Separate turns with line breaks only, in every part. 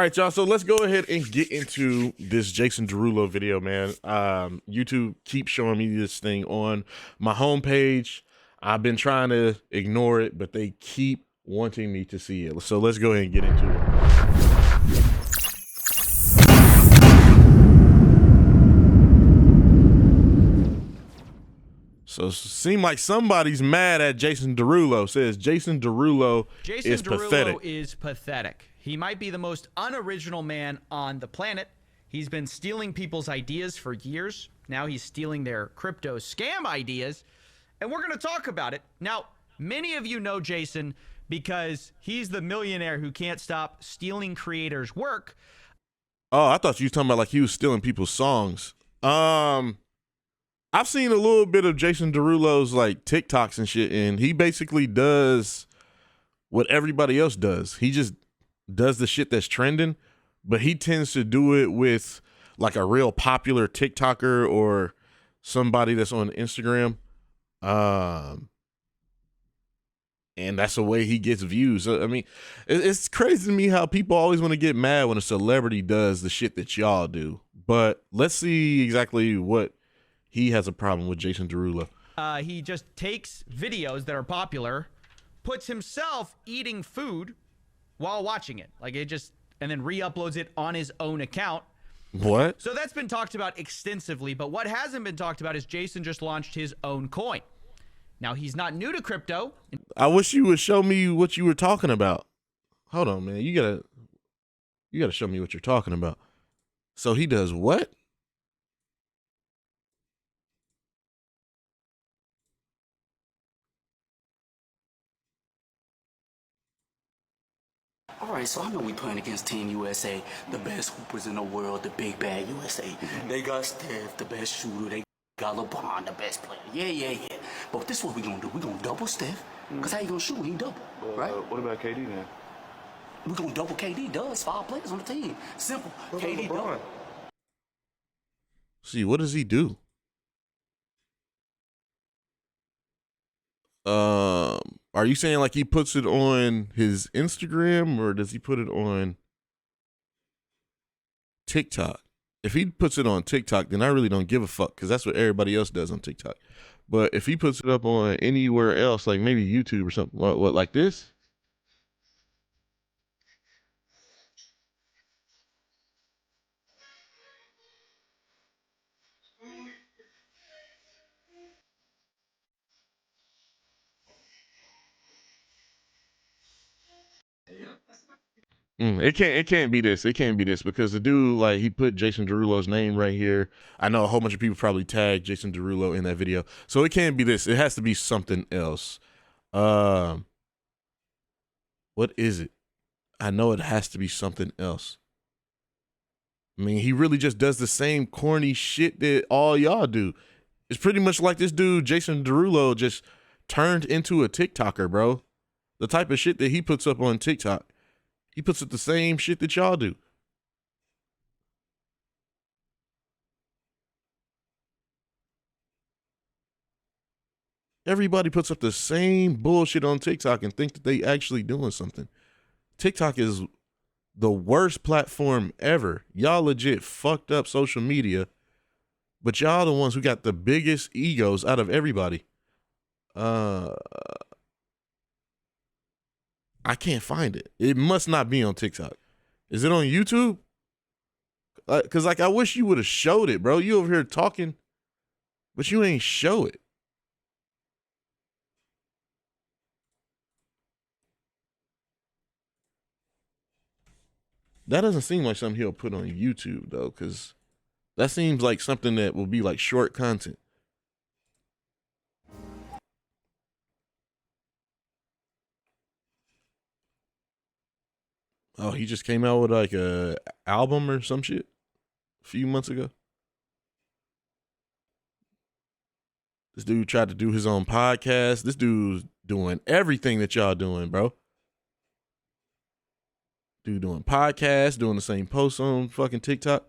right, y'all. So let's go ahead and get into this Jason Derulo video, man. YouTube keeps showing me this thing on my homepage. I've been trying to ignore it, but they keep wanting me to see it. So let's go ahead and get into it. So it seems like somebody's mad at Jason Derulo. Says Jason Derulo is pathetic.
Jason Derulo is pathetic. He might be the most unoriginal man on the planet. He's been stealing people's ideas for years. Now he's stealing their crypto scam ideas. And we're going to talk about it. Now, many of you know Jason because he's the millionaire who can't stop stealing creators' work.
Oh, I thought you were talking about like he was stealing people's songs. I've seen a little bit of Jason Derulo's like TikToks and shit, and he basically does what everybody else does. He just does the shit that's trending, but he tends to do it with like a real popular TikToker or somebody that's on Instagram. And that's the way he gets views. I mean, it's crazy to me how people always want to get mad when a celebrity does the shit that y'all do. But let's see exactly what he has a problem with Jason Derulo.
He just takes videos that are popular, puts himself eating food while watching it. And then re-uploads it on his own account.
What?
So that's been talked about extensively, but what hasn't been talked about is Jason just launched his own coin. Now, he's not new to crypto.
I wish you would show me what you were talking about. Hold on, man. You gotta show me what you're talking about. So he does what?
All right, so I know we playing against Team USA, the best hoopers in the world, the big bad USA. They got Steph, the best shooter. They got LeBron, the best player. Yeah. But this is what we gonna do. We gonna double Steph, because how you gonna shoot when he double, right?
What about KD then?
We gonna double KD. Does 5 players on the team. Simple.
What
KD
about
double.
See, what does he do? Are you saying like he puts it on his Instagram or does he put it on TikTok? If he puts it on TikTok, then I really don't give a fuck because that's what everybody else does on TikTok. But if he puts it up on anywhere else, like maybe YouTube or something, what like this? It can't be this. It can't be this because the dude, like, he put Jason Derulo's name right here. I know a whole bunch of people probably tagged Jason Derulo in that video. So it can't be this. It has to be something else. What is it? I know it has to be something else. I mean, he really just does the same corny shit that all y'all do. It's pretty much like this dude, Jason Derulo, just turned into a TikToker, bro. The type of shit that he puts up on TikTok. He puts up the same shit that y'all do. Everybody puts up the same bullshit on TikTok and think that they actually doing something. TikTok is the worst platform ever. Y'all legit fucked up social media, but y'all the ones who got the biggest egos out of everybody. I can't find it. It must not be on TikTok. Is it on YouTube? Because, like, I wish you would have showed it, bro. You over here talking, but you ain't show it. That doesn't seem like something he'll put on YouTube, though, because that seems like something that will be, like, short content. Oh, he just came out with like a album or some shit a few months ago. This dude tried to do his own podcast. This dude's doing everything that y'all doing, bro. Dude doing podcasts, doing the same posts on fucking TikTok,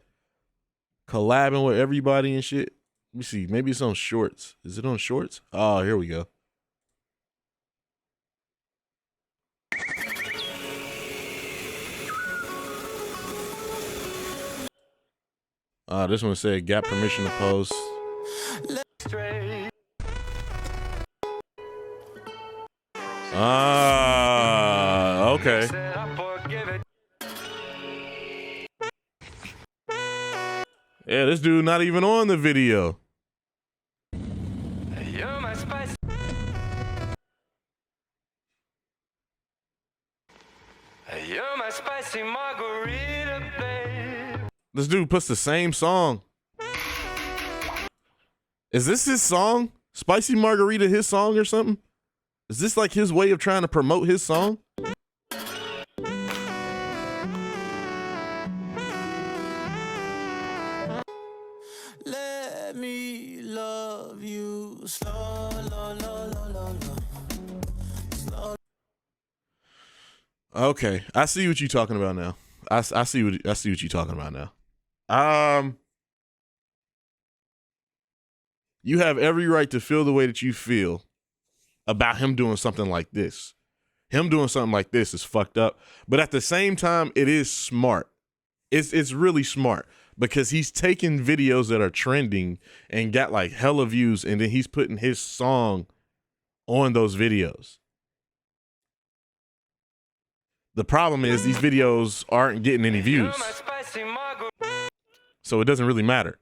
collabing with everybody and shit. Let me see. Maybe it's on Shorts. Is it on Shorts? Oh, here we go. This one said got permission to post. Okay. Yeah, this dude not even on the video.
You're my spicy margarita, babe.
This dude puts the same song. Is this his song? Spicy Margarita his song or something? Is this like his way of trying to promote his song?
Let me love you slow, low, low, low, low, low.
Okay, I see what you're talking about now. I see what you're talking about now. You have every right to feel the way that you feel about him doing something like this. Him doing something like this is fucked up, but at the same time, it is smart. It's really smart because he's taking videos that are trending and got like hella views, and then he's putting his song on those videos. The problem is these videos aren't getting any views, so it doesn't really matter.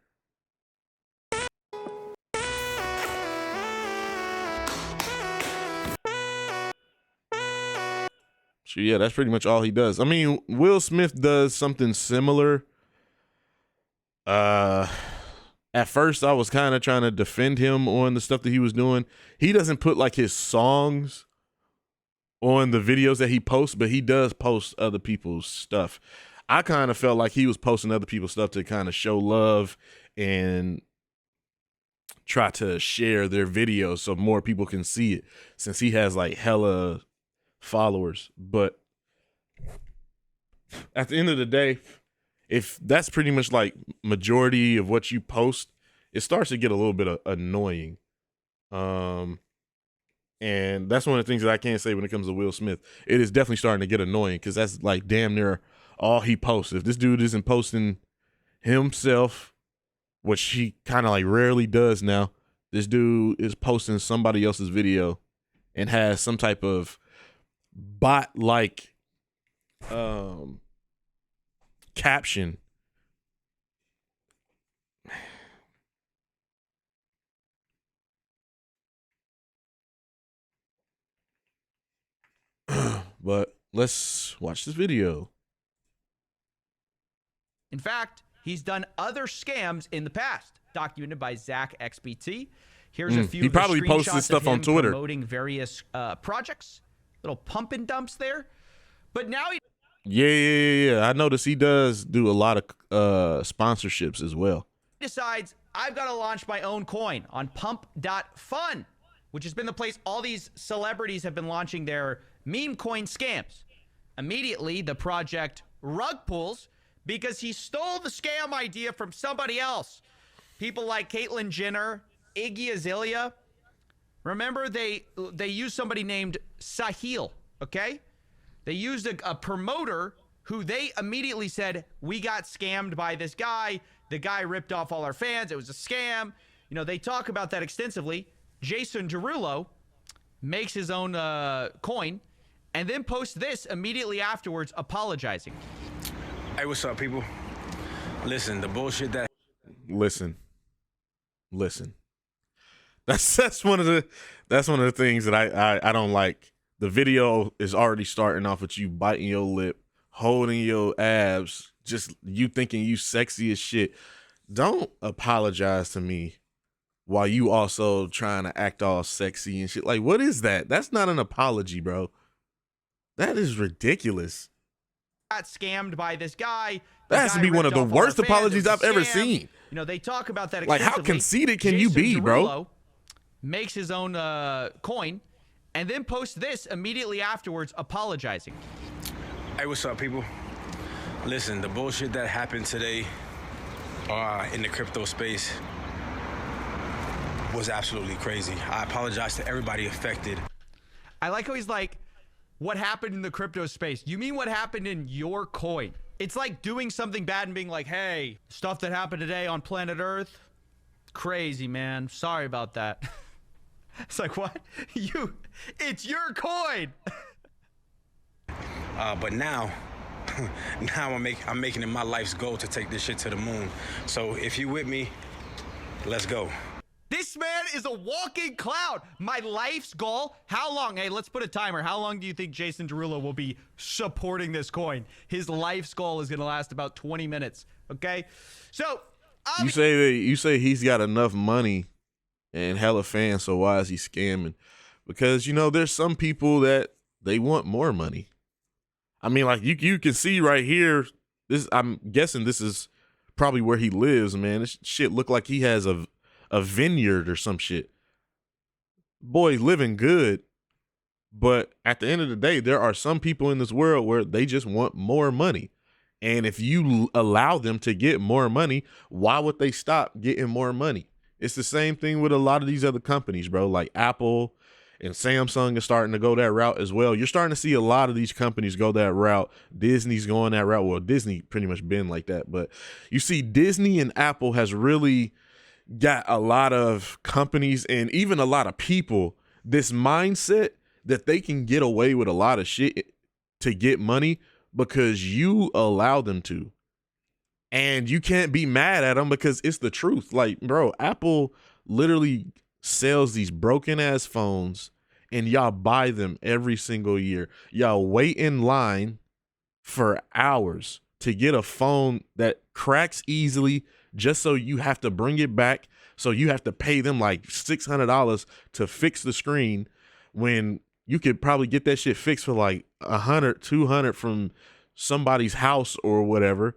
So yeah, that's pretty much all he does. I mean, Will Smith does something similar. At first I was kind of trying to defend him on the stuff that he was doing. He doesn't put like his songs on the videos that he posts, but he does post other people's stuff. I kind of felt like he was posting other people's stuff to kind of show love and try to share their videos so more people can see it, since he has like hella followers. But at the end of the day, if that's pretty much like majority of what you post, it starts to get a little bit annoying. And that's one of the things that I can't say when it comes to Will Smith. It is definitely starting to get annoying because that's like damn near all he posts. If this dude isn't posting himself, which he kind of like rarely does now, this dude is posting somebody else's video and has some type of bot-like caption. But let's watch this video.
In fact, he's done other scams in the past, documented by Zach XBT. Here's a few.
He
of the
probably posts this
screenshots
stuff
of
on
him
Twitter,
promoting various projects. Little pump and dumps there. But now he
Yeah. I noticed he does do a lot of sponsorships as well.
decides, I've got to launch my own coin on pump.fun, which has been the place all these celebrities have been launching their meme coin scams. Immediately, the project rug pulls because he stole the scam idea from somebody else. People like Caitlyn Jenner, Iggy Azalea. Remember, they used somebody named Sahil, okay? They used a promoter who they immediately said, we got scammed by this guy. The guy ripped off all our fans. It was a scam. You know, they talk about that extensively. Jason Derulo makes his own coin and then posts this immediately afterwards apologizing.
Hey, what's up, people? Listen, the bullshit that...
Listen. That's one of the things that I don't like. The video is already starting off with you biting your lip, holding your abs, just you thinking you sexy as shit. Don't apologize to me while you also trying to act all sexy and shit. Like, what is that? That's not an apology, bro. That is ridiculous.
Got scammed by this guy.
That has to be one of the worst apologies I've ever seen.
You know, they talk about that
Like,
extensively.
how conceited can you
Jason
be, bro?
Derulo makes his own coin and then posts this immediately afterwards apologizing.
Hey, what's up, people? Listen, the bullshit that happened today in the crypto space was absolutely crazy. I apologize to everybody affected.
I like how he's like, what happened in the crypto space? You mean what happened in your coin? It's like doing something bad and being like, hey, stuff that happened today on planet Earth, crazy, man. Sorry about that. It's like, what? It's your coin.
But now, now I'm making it my life's goal to take this shit to the moon. So if you with me, let's go.
This man is a walking cloud. My life's goal. How long? Hey, let's put a timer. How long do you think Jason Derulo will be supporting this coin? His life's goal is going to last about 20 minutes. Okay. So
you say he's got enough money and hella fans, so why is he scamming? Because, you know, there's some people that they want more money. I mean, like you can see right here, I'm guessing this is probably where he lives, man. This shit look like he has a vineyard or some shit. Boy, living good. But at the end of the day, there are some people in this world where they just want more money. And if you allow them to get more money, why would they stop getting more money? It's the same thing with a lot of these other companies, bro. Like Apple and Samsung is starting to go that route as well. You're starting to see a lot of these companies go that route. Disney's going that route. Well, Disney pretty much been like that. But you see Disney and Apple has really got a lot of companies and even a lot of people this mindset that they can get away with a lot of shit to get money because you allow them to. And you can't be mad at them because it's the truth. Like, bro, Apple literally sells these broken ass phones and y'all buy them every single year. Y'all wait in line for hours to get a phone that cracks easily just so you have to bring it back. So you have to pay them like $600 to fix the screen when you could probably get that shit fixed for like $100, $200 from somebody's house or whatever.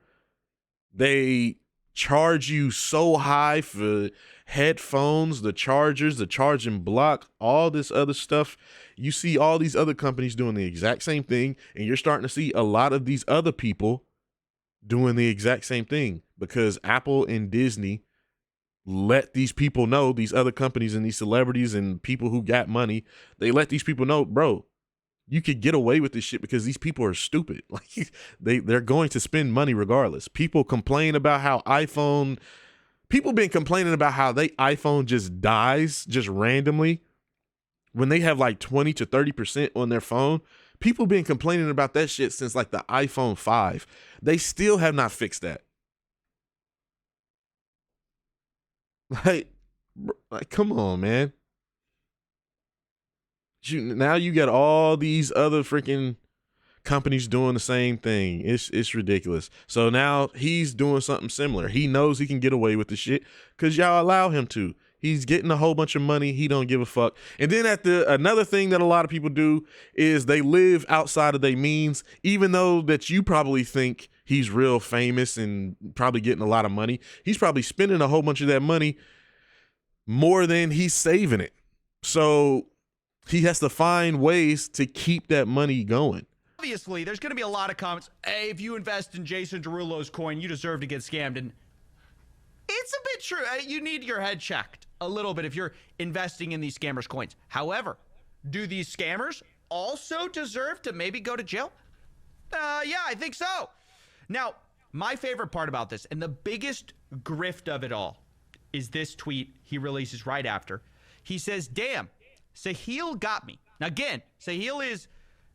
They charge you so high for headphones, the chargers, the charging block, all this other stuff. You see all these other companies doing the exact same thing, and you're starting to see a lot of these other people doing the exact same thing because Apple and Disney let these people know, these other companies and these celebrities and people who got money, they let these people know, bro, you could get away with this shit because these people are stupid. Like they're going to spend money regardless. People complain about how people been complaining about how they iPhone just dies just randomly when they have like 20 to 30% on their phone. People been complaining about that shit since like the iPhone 5. They still have not fixed that. Like come on, man. Now you got all these other freaking companies doing the same thing. It's ridiculous. So now he's doing something similar. He knows he can get away with the shit because y'all allow him to. He's getting a whole bunch of money. He don't give a fuck. And then another thing that a lot of people do is they live outside of their means, even though that you probably think he's real famous and probably getting a lot of money. He's probably spending a whole bunch of that money more than he's saving it. So he has to find ways to keep that money going.
Obviously, there's going to be a lot of comments. Hey, if you invest in Jason Derulo's coin, you deserve to get scammed. And it's a bit true. You need your head checked a little bit if you're investing in these scammers' coins. However, do these scammers also deserve to maybe go to jail? Yeah, I think so. Now, my favorite part about this and the biggest grift of it all is this tweet he releases right after. He says, damn, Sahil got me. Now, again, Sahil is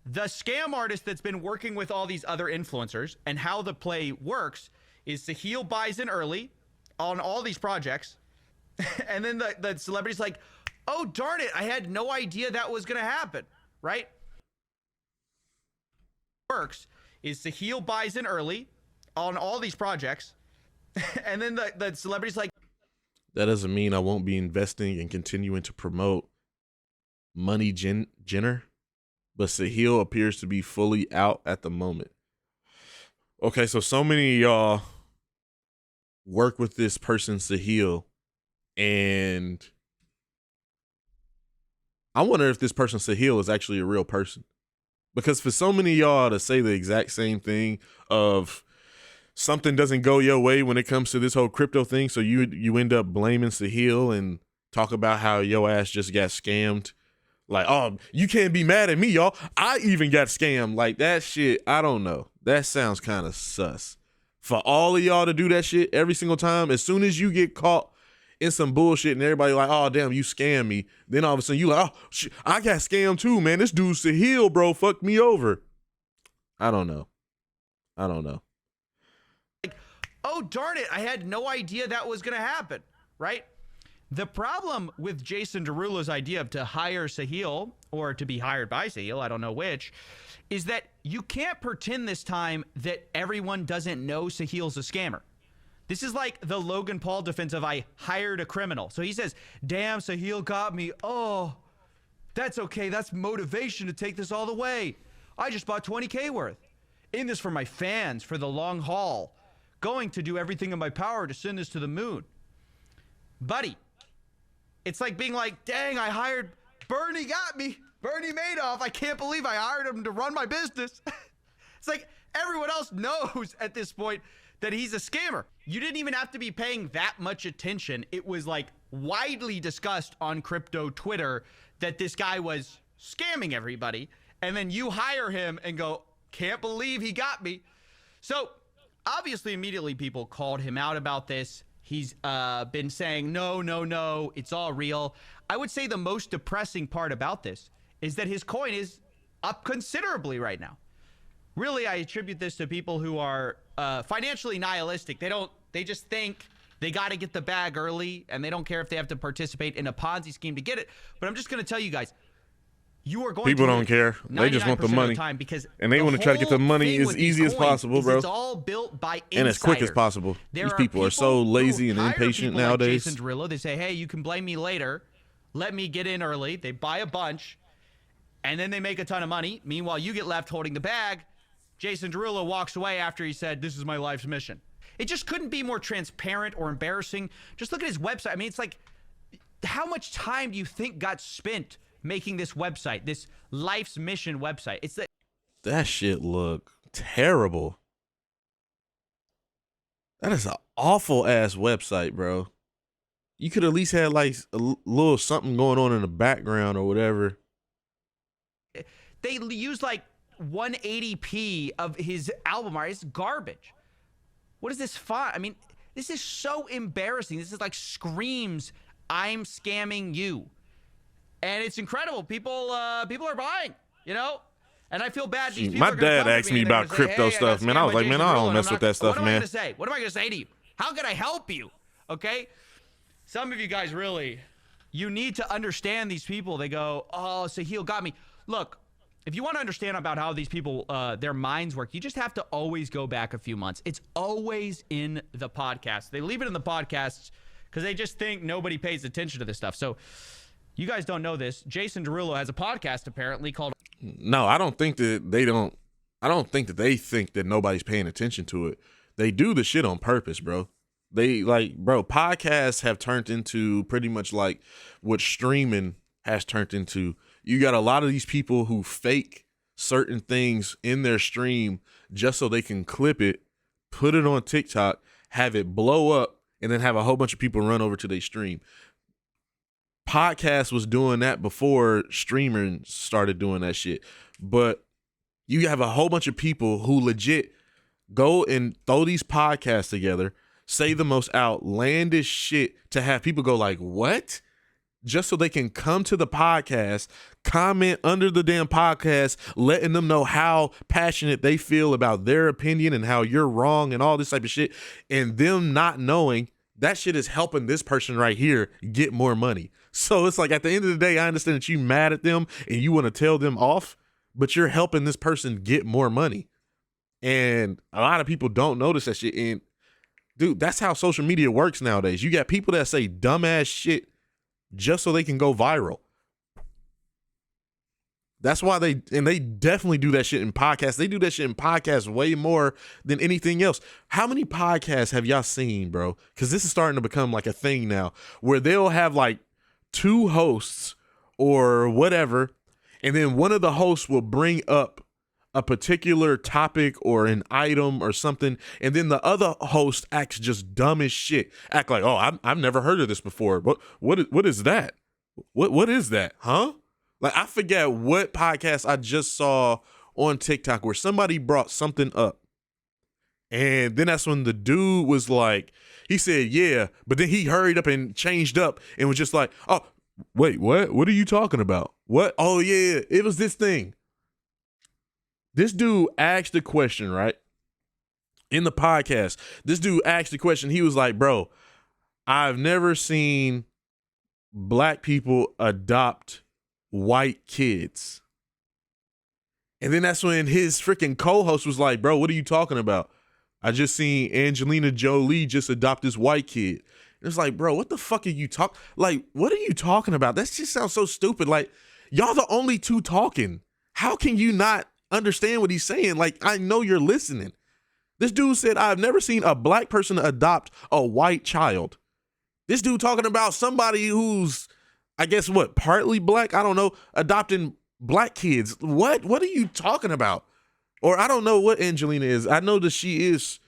the scam artist that's been working with all these other influencers, and how the play works is Sahil buys in early on all these projects, and then the celebrity's like, oh, darn it, I had no idea that was going to happen, right? Works is Sahil buys in early on all these projects, and then the celebrity's like,
that doesn't mean I won't be investing and continuing to promote Money Jenner, but Sahil appears to be fully out at the moment. Okay, so many of y'all work with this person, Sahil, and I wonder if this person, Sahil, is actually a real person. Because for so many of y'all to say the exact same thing of something doesn't go your way when it comes to this whole crypto thing, so you end up blaming Sahil and talk about how your ass just got scammed. Like, oh, you can't be mad at me, y'all. I even got scammed. Like, that shit, I don't know. That sounds kind of sus. For all of y'all to do that shit every single time, as soon as you get caught in some bullshit and everybody like, oh, damn, you scammed me. Then all of a sudden you like, oh, shit, I got scammed too, man. This dude Sahil, bro, fucked me over. I don't know.
Like, oh, darn it. I had no idea that was going to happen, right? The problem with Jason Derulo's idea to hire Sahil, or to be hired by Sahil, I don't know which, is that you can't pretend this time that everyone doesn't know Sahil's a scammer. This is like the Logan Paul defense of I hired a criminal. So he says, damn, Sahil got me. Oh, that's okay. That's motivation to take this all the way. I just bought 20K worth. In this for my fans, for the long haul. Going to do everything in my power to send this to the moon. Buddy, it's like being like, dang, I hired Bernie got me. Bernie Madoff. I can't believe I hired him to run my business. It's like everyone else knows at this point that he's a scammer. You didn't even have to be paying that much attention. It was like widely discussed on crypto Twitter that this guy was scamming everybody. And then you hire him and go, can't believe he got me. So obviously immediately people called him out about this. He's been saying, no, it's all real. I would say the most depressing part about this is that his coin is up considerably right now. Really, I attribute this to people who are financially nihilistic. They just think they got to get the bag early, and they don't care if they have to participate in a Ponzi scheme to get it. But I'm just going to tell you guys, you are going
people
to
don't care. They just want the money.
Because
and they want to try to get the money as easy as possible, bro.
It's all built by insiders.
And as quick as possible. These people are so lazy and impatient nowadays.
Like Jason Derulo, they say, hey, you can blame me later. Let me get in early. They buy a bunch, and then they make a ton of money. Meanwhile, you get left holding the bag. Jason Derulo walks away after he said, this is my life's mission. It just couldn't be more transparent or embarrassing. Just look at his website. I mean, it's like, how much time do you think got spent making this website, this life's mission website? It's
that shit look terrible. That is an awful ass website, bro. You could at least have like a little something going on in the background or whatever.
They use like 180p of his album art. It's garbage. What is this font? I mean, this is so embarrassing. This is like screams, I'm scamming you. And it's incredible. People are buying, you know? And I feel bad. These
My dad asked me about crypto stuff, man. I was like, man, I don't mess with that stuff, man.
What am I going to say? What am I going to say to you? How can I help you? Okay? Some of you guys really, you need to understand these people. They go, oh, Sahil got me. Look, if you want to understand about how these people, their minds work, you just have to always go back a few months. It's always in the podcast. They leave it in the podcasts because they just think nobody pays attention to this stuff. So you guys don't know this. Jason Derulo has a podcast apparently called.
No, I don't think that they don't. I don't think that they think that nobody's paying attention to it. They do the shit on purpose, bro. They podcasts have turned into pretty much like what streaming has turned into. You got a lot of these people who fake certain things in their stream just so they can clip it, put it on TikTok, have it blow up, and then have a whole bunch of people run over to their stream. Podcast was doing that before streamers started doing that shit. But you have a whole bunch of people who legit go and throw these podcasts together, say the most outlandish shit to have people go like, what? Just so they can come to the podcast, comment under the damn podcast, letting them know how passionate they feel about their opinion and how you're wrong and all this type of shit. And them not knowing that shit is helping this person right here get more money. So it's like at the end of the day, I understand that you mad at them and you want to tell them off, but you're helping this person get more money. And a lot of people don't notice that shit. And dude, that's how social media works nowadays. You got people that say dumbass shit just so they can go viral. That's why they definitely do that shit in podcasts. They do that shit in podcasts way more than anything else. How many podcasts have y'all seen, bro? Because this is starting to become like a thing now where they'll have like two hosts or whatever, and then one of the hosts will bring up a particular topic or an item or something, and then the other host acts just dumb as shit. Act like, oh, I've never heard of this before. What is that? What is that? Huh? Like, I forget what podcast I just saw on TikTok where somebody brought something up. And then that's when the dude was like, he said, yeah, but then he hurried up and changed up and was just like, oh, wait, what? What are you talking about? What? Oh, yeah, it was this thing. This dude asked the question, right? In the podcast, this dude asked the question. He was like, bro, I've never seen black people adopt white kids. And then that's when his freaking co-host was like, bro, what are you talking about? I just seen Angelina Jolie just adopt this white kid. It's like, bro, what the fuck are you talking? Like, what are you talking about? That just sounds so stupid. Like, y'all the only two talking. How can you not understand what he's saying? Like, I know you're listening. This dude said, I've never seen a black person adopt a white child. This dude talking about somebody who's, I guess, what, partly black? I don't know, adopting black kids. What are you talking about? Or I don't know what Angelina is. I know that she is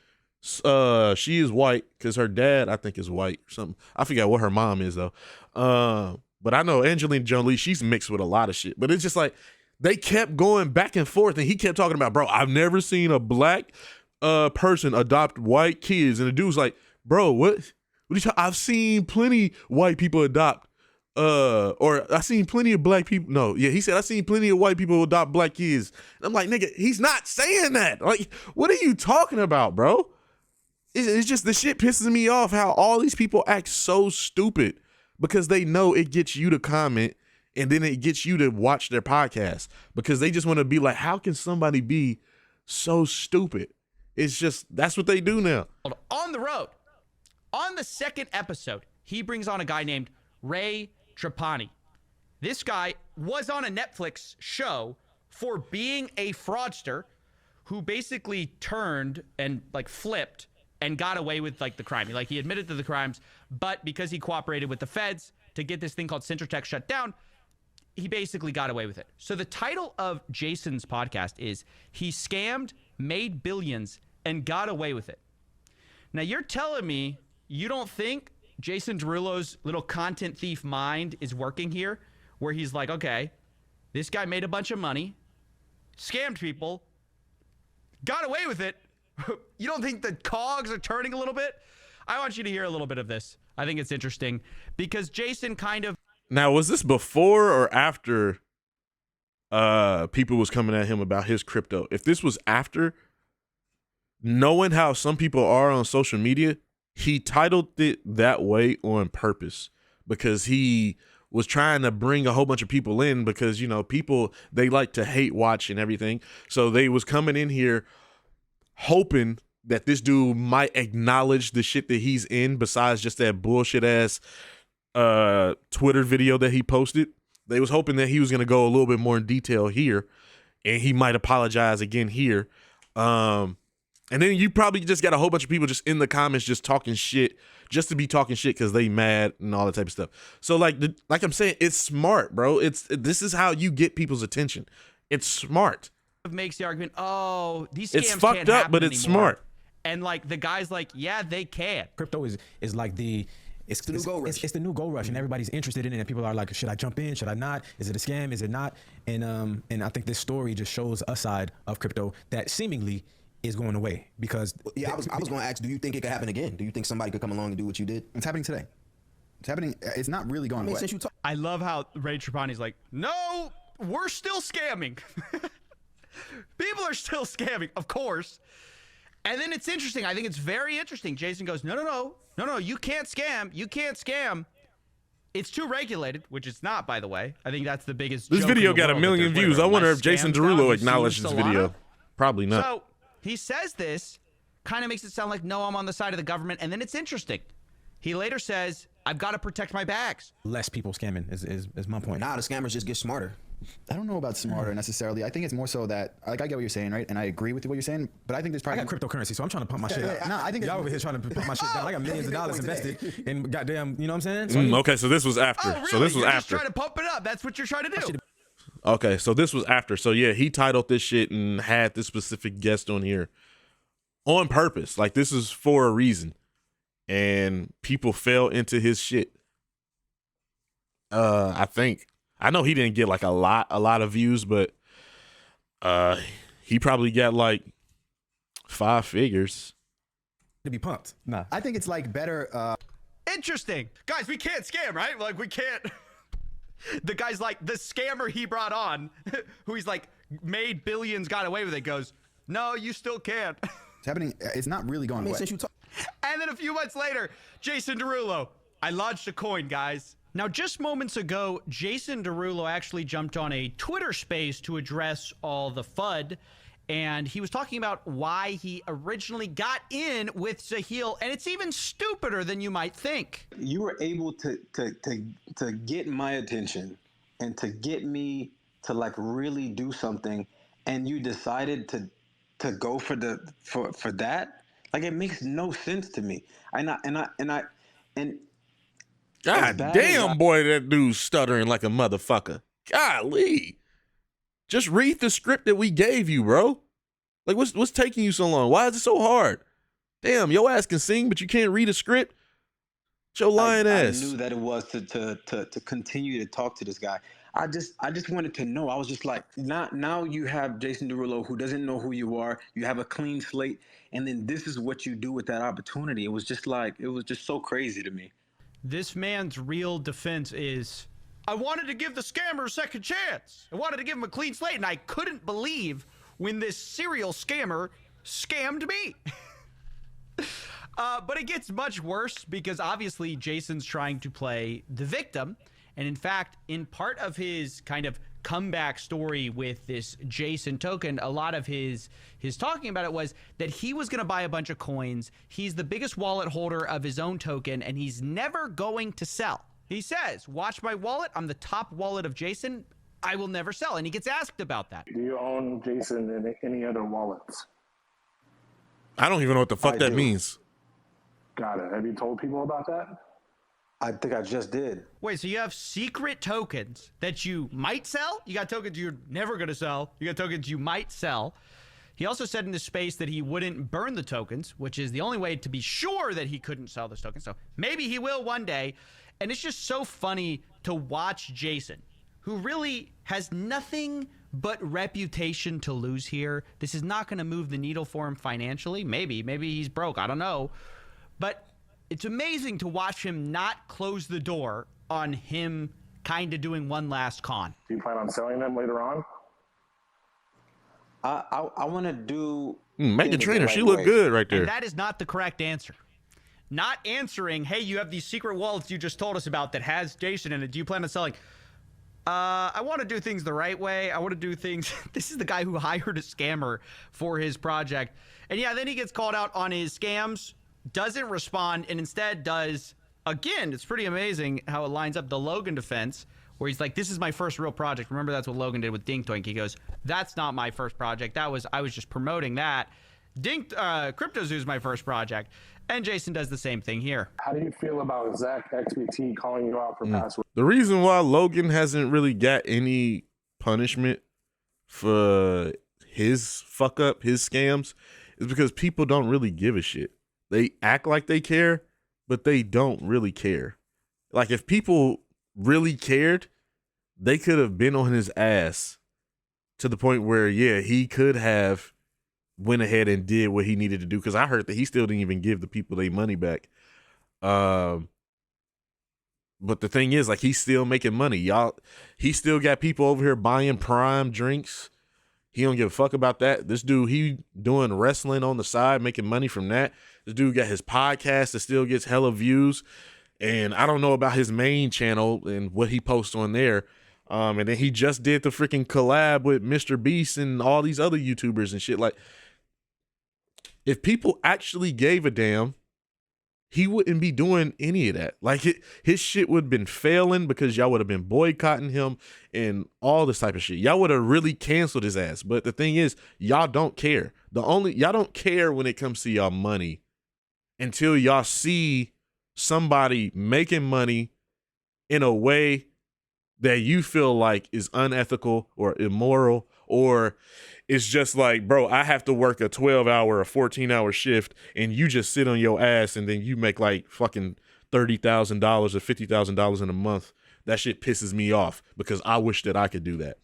white because her dad, I think, is white or something. I forgot what her mom is, though. But I know Angelina Jolie, she's mixed with a lot of shit. But it's just like, they kept going back and forth, and he kept talking about, bro, I've never seen a black person adopt white kids. And the dude's like, bro, what are you talking? I've seen plenty white people adopt or I seen plenty of black people. No, yeah, he said I seen plenty of white people adopt black kids. And I'm like, nigga, he's not saying that. Like, what are you talking about, bro? It's just the shit pisses me off how all these people act so stupid because they know it gets you to comment and then it gets you to watch their podcast because they just want to be like, how can somebody be so stupid? It's just, that's what they do now.
On the road, on the second episode, he brings on a guy named Ray Trapani. This guy was on a Netflix show for being a fraudster who basically turned and like flipped and got away with like the crime. He admitted to the crimes, but because he cooperated with the feds to get this thing called Centrotech shut down, he basically got away with it. So the title of Jason's podcast is He Scammed, Made Billions, and Got Away with It. Now you're telling me you don't think Jason Derulo's little content thief mind is working here, where he's like, okay, this guy made a bunch of money, scammed people, got away with it. You don't think the cogs are turning a little bit? I want you to hear a little bit of this. I think it's interesting because Jason kind of...
Now, was this before or after people was coming at him about his crypto? If this was after, knowing how some people are on social media, he titled it that way on purpose because he was trying to bring a whole bunch of people in because, you know, people, they like to hate watch and everything. So they was coming in here hoping that this dude might acknowledge the shit that he's in besides just that bullshit ass Twitter video that he posted. They was hoping that he was going to go a little bit more in detail here and he might apologize again here. And then you probably just got a whole bunch of people just in the comments just talking shit, just to be talking shit because they mad and all that type of stuff. So like I'm saying, it's smart, bro. This is how you get people's attention. It's smart.
Makes the argument, oh, these scams
it's fucked
can't
up,
happen
but it's
anymore.
smart.
And like the guy's like, yeah, they can.
Crypto is like it's the new gold rush. It's the new gold rush, and everybody's interested in it. And people are like, should I jump in? Should I not? Is it a scam? Is it not? And I think this story just shows a side of crypto that seemingly is going away because
I was going to ask, do you think it could happen again? Do you think somebody could come along and do what you did?
It's happening today. It's happening. It's not really going away.
Since you
I love how Ray Trapani's like, no, we're still scamming. People are still scamming, of course. And then it's interesting. I think it's very interesting. Jason goes, no, you can't scam. You can't scam. It's too regulated, which it's not, by the way. I think that's the biggest
This
joke in
video
the
got
world,
1
that
million
there's
views. I
whatever,
wonder
less
if Jason
scams now.
Derulo
You've seen
acknowledged this
Solana?
video. Probably not.
So he says this, kind of makes it sound like, no, I'm on the side of the government. And then it's interesting. He later says, I've got to protect my bags.
less people scamming is my point.
Nah, the scammers just get smarter.
I don't know about smarter necessarily. I think it's more so that, like, I get what you're saying, right? And I agree with what you're saying, but I think there's
I
probably...
got cryptocurrency, so I'm trying to pump my shit up.
Nah, I think
y'all over here trying to pump my shit down. I got millions of dollars invested in goddamn, you know what I'm saying? So
Okay, so this was after.
Oh, really?
So this was
You're
after.
just trying to pump it up. That's what you're trying to do.
Okay, so this was after. So yeah, he titled this shit and had this specific guest on here on purpose. Like this is for a reason. And people fell into his shit. I know he didn't get like a lot of views, but He probably got like 5 figures.
To be pumped. Nah.
I think it's like better.
Interesting. Guys, we can't scam, right? Like, we can't. The guy's like, the scammer he brought on, who he's like, made billions, got away with it, goes, no, you still can't.
It's happening. It's not really going away.
Since you talk,
And then a few months later, Jason Derulo, I launched a coin, guys. Now, just moments ago, Jason Derulo actually jumped on a Twitter space to address all the FUD. And he was talking about why he originally got in with Zahil. And it's even stupider than you might think.
You were able to get my attention and to get me to like really do something, and you decided to go for that. Like, it makes no sense to me.
God damn, boy, that dude's stuttering like a motherfucker. Golly. Just read the script that we gave you, bro. Like, what's taking you so long? Why is it so hard? Damn, your ass can sing, but you can't read a script? It's your lying ass.
I knew that it was to continue to talk to this guy. I just wanted to know. I was just like, now you have Jason Derulo, who doesn't know who you are. You have a clean slate, and then this is what you do with that opportunity. It was just so crazy to me.
This man's real defense is, I wanted to give the scammer a second chance. I wanted to give him a clean slate, and I couldn't believe when this serial scammer scammed me. But it gets much worse, because obviously Jason's trying to play the victim. And in fact, in part of his kind of comeback story with this Jason token, a lot of his talking about it was that he was going to buy a bunch of coins. He's the biggest wallet holder of his own token, and he's never going to sell. He says, watch my wallet. I'm the top wallet of Jason. I will never sell. And he gets asked about that.
Do you own Jason in any other wallets?
I don't even know what the fuck that means.
Got it. Have you told people about that?
I think I just did.
Wait, so you have secret tokens that you might sell? You got tokens you're never going to sell. You got tokens you might sell. He also said in this space that he wouldn't burn the tokens, which is the only way to be sure that he couldn't sell this token. So maybe he will one day. And it's just so funny to watch Jason, who really has nothing but reputation to lose here. This is not going to move the needle for him financially. Maybe he's broke. I don't know. But it's amazing to watch him not close the door on him kind of doing one last con.
Do you plan on selling them later on?
I want to do...
Megan Trainor, she looked good right there.
And that is not the correct answer. Not answering, hey, you have these secret wallets you just told us about that has Jason in it. Do you plan on selling? I want to do things the right way. I want to do things... This is the guy who hired a scammer for his project. And yeah, then he gets called out on his scams, doesn't respond, and instead does, again, it's pretty amazing how it lines up, the Logan defense, where he's like, this is my first real project. Remember, that's what Logan did with Dink Doink. He goes, that's not my first project. I was just promoting that. CryptoZoo's my first project. And Jason does the same thing here.
How do you feel about Zach XBT calling you out for password?
The reason why Logan hasn't really got any punishment for his fuck up, his scams, is because people don't really give a shit. They act like they care, but they don't really care. Like, if people really cared, they could have been on his ass to the point where, yeah, he could have went ahead and did what he needed to do. Because I heard that he still didn't even give the people their money back. But the thing is, like, he's still making money. Y'all, he still got people over here buying Prime drinks. He don't give a fuck about that. This dude, he doing wrestling on the side, making money from that. This dude got his podcast that still gets hella views. And I don't know about his main channel and what he posts on there. And then he just did the freaking collab with Mr. Beast and all these other YouTubers and shit. Like, if people actually gave a damn, he wouldn't be doing any of that. Like, his shit would have been failing because y'all would have been boycotting him and all this type of shit. Y'all would have really canceled his ass. But the thing is, y'all don't care. Y'all don't care when it comes to y'all money until y'all see somebody making money in a way that you feel like is unethical or immoral, or it's just like, bro, I have to work a 12-hour or 14-hour shift and you just sit on your ass and then you make like fucking $30,000 or $50,000 in a month. That shit pisses me off because I wish that I could do that.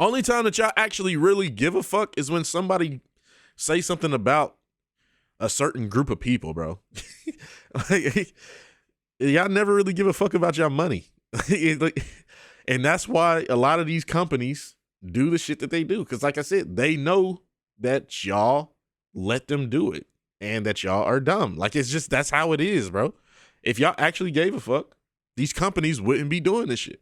Only time that y'all actually really give a fuck is when somebody say something about a certain group of people, bro. Like, y'all never really give a fuck about y'all money. And that's why a lot of these companies do the shit that they do. Because like I said, they know that y'all let them do it and that y'all are dumb. Like, it's just, that's how it is, bro. If y'all actually gave a fuck, these companies wouldn't be doing this shit.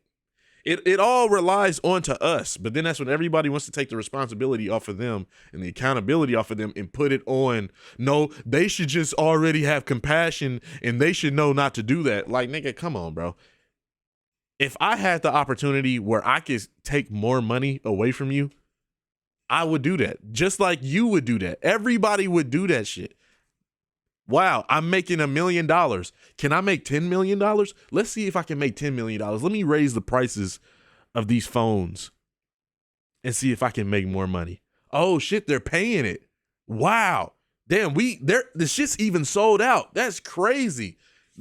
It all relies onto us, but then that's when everybody wants to take the responsibility off of them and the accountability off of them and put it on. No, they should just already have compassion and they should know not to do that. Like, nigga, come on, bro. If I had the opportunity where I could take more money away from you, I would do that. Just like you would do that. Everybody would do that shit. Wow, I'm making $1 million. Can I make $10 million? Let's see if I can make $10 million. Let me raise the prices of these phones and see if I can make more money. Oh shit, they're paying it. Wow. Damn, the shit's even sold out. That's crazy.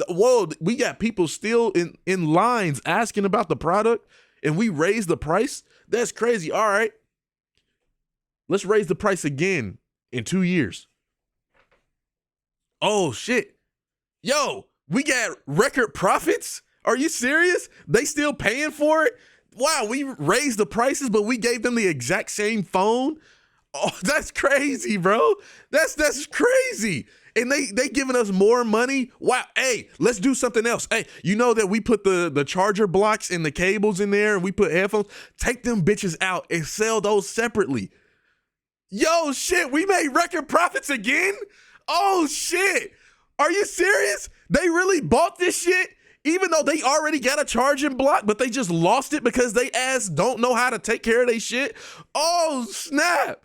Whoa, we got people still in lines asking about the product and we raise the price? That's crazy. All right. Let's raise the price again in 2 years. Oh shit. Yo, we got record profits? Are you serious? They still paying for it? Wow, we raised the prices, but we gave them the exact same phone? Oh, that's crazy, bro. That's crazy. And they giving us more money? Wow. Hey, let's do something else. Hey, you know that we put the charger blocks and the cables in there and we put headphones? Take them bitches out and sell those separately. Yo, shit, we made record profits again? Oh shit, are you serious? They really bought this shit even though they already got a charging block, but they just lost it because they ass don't know how to take care of their shit? Oh snap.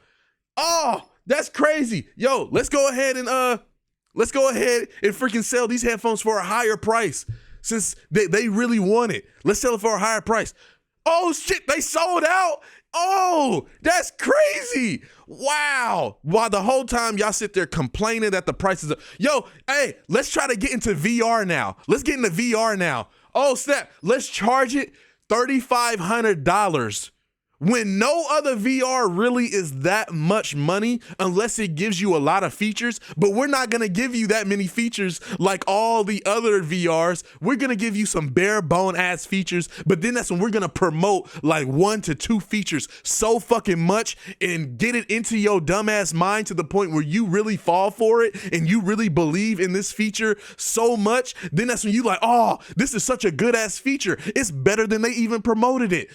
Oh, that's crazy. Yo, let's go ahead and freaking sell these headphones for a higher price since they really want it. Let's sell it for a higher price. Oh shit, they sold out. Oh, that's crazy. Wow. While the whole time y'all sit there complaining that the prices are, yo, hey, let's try to get into VR now. Let's get into VR now. Oh, snap. Let's charge it $3,500 when no other VR really is that much money unless it gives you a lot of features. But we're not going to give you that many features like all the other VRs. We're going to give you some bare bone ass features, but then that's when we're going to promote like 1 to 2 features so fucking much and get it into your dumbass mind to the point where you really fall for it and you really believe in this feature so much. Then that's when you like, oh, this is such a good ass feature. It's better than they even promoted it.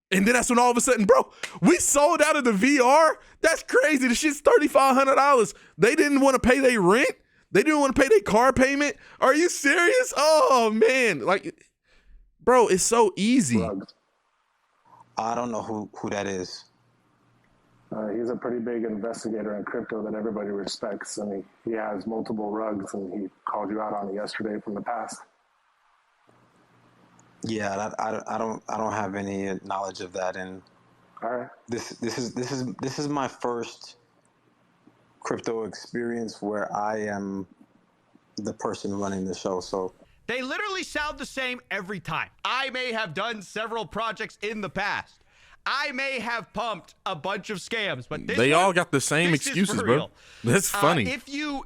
And then that's when all of a sudden, bro, we sold out of the VR. That's crazy. The shit's $3,500. They didn't want to pay their rent. They didn't want to pay their car payment. Are you serious? Oh man, like, bro, it's so easy.
Rugs.
I don't know who that is.
He's a pretty big investigator in crypto that everybody respects, and he has multiple rugs, and he called you out on it yesterday from the past.
Yeah, I don't have any knowledge of that, and
All right.
this is my first crypto experience where I am the person running the show. So
They literally sound the same every time. I may have done several projects in the past. I may have pumped a bunch of scams, but
they all got the same excuses, bro. That's funny.
If you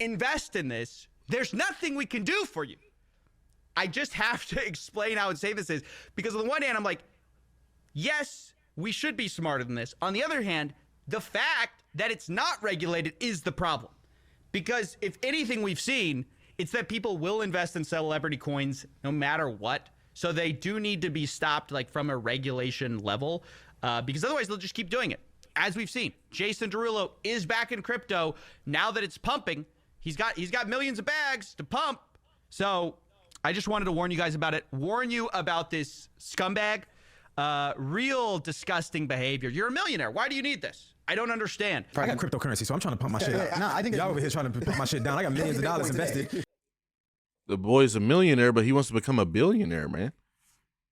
invest in this, there's nothing we can do for you. I just have to explain how insane this is, because on the one hand, I'm like, yes, we should be smarter than this. On the other hand, the fact that it's not regulated is the problem. Because if anything we've seen, it's that people will invest in celebrity coins no matter what. So they do need to be stopped like from a regulation level, because otherwise they'll just keep doing it. As we've seen, Jason Derulo is back in crypto now that it's pumping. He's got millions of bags to pump. So I just wanted to warn you guys about it. Warn you about this scumbag. Real disgusting behavior. You're a millionaire. Why do you need this? I don't understand.
I got cryptocurrency, so I'm trying to pump my shit up.
No, I think
y'all over here trying to pump my shit down. I got millions of dollars invested.
The boy's a millionaire, but he wants to become a billionaire, man.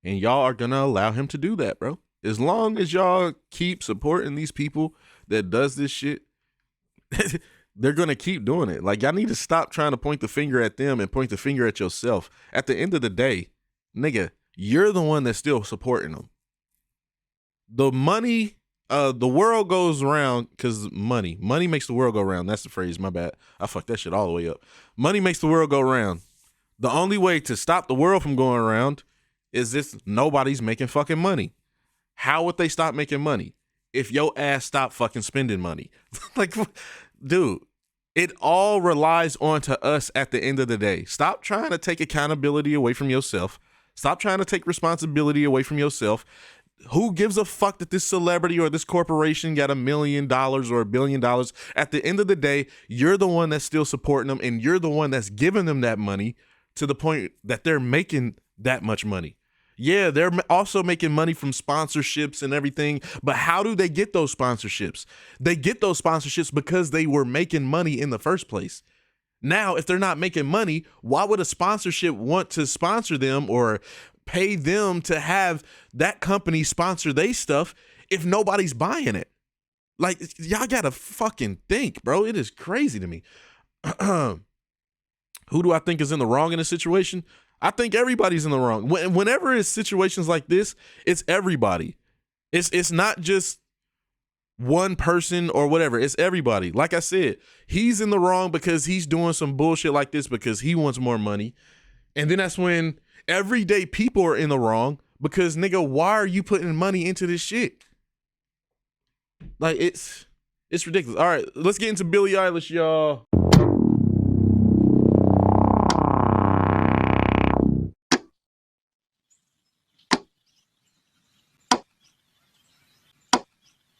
And y'all are going to allow him to do that, bro. As long as y'all keep supporting these people that does this shit, they're going to keep doing it. Like, y'all need to stop trying to point the finger at them and point the finger at yourself. At the end of the day, nigga, you're the one that's still supporting them. the money, the world goes around because money makes the world go round. That's the phrase. My bad. I fucked that shit all the way up. Money makes the world go round. The only way to stop the world from going around is if nobody's making fucking money. How would they stop making money? If your ass stop fucking spending money. Like, dude, it all relies on to us at the end of the day. Stop trying to take accountability away from yourself. Stop trying to take responsibility away from yourself. Who gives a fuck that this celebrity or this corporation got $1 million or $1 billion? At the end of the day, you're the one that's still supporting them, and you're the one that's giving them that money to the point that they're making that much money. Yeah, they're also making money from sponsorships and everything, but how do they get those sponsorships? They get those sponsorships because they were making money in the first place. Now, if they're not making money, why would a sponsorship want to sponsor them or pay them to have that company sponsor they stuff if nobody's buying it? Like, y'all gotta fucking think, bro. It is crazy to me. Who do I think is in the wrong in this situation? I think everybody's in the wrong. Whenever it's situations like this, it's everybody. It's not just one person or whatever. It's everybody. Like I said, he's in the wrong because he's doing some bullshit like this because he wants more money. And then that's when everyday people are in the wrong because, nigga, why are you putting money into this shit? Like, it's ridiculous. All right, let's get into Billie Eilish, y'all.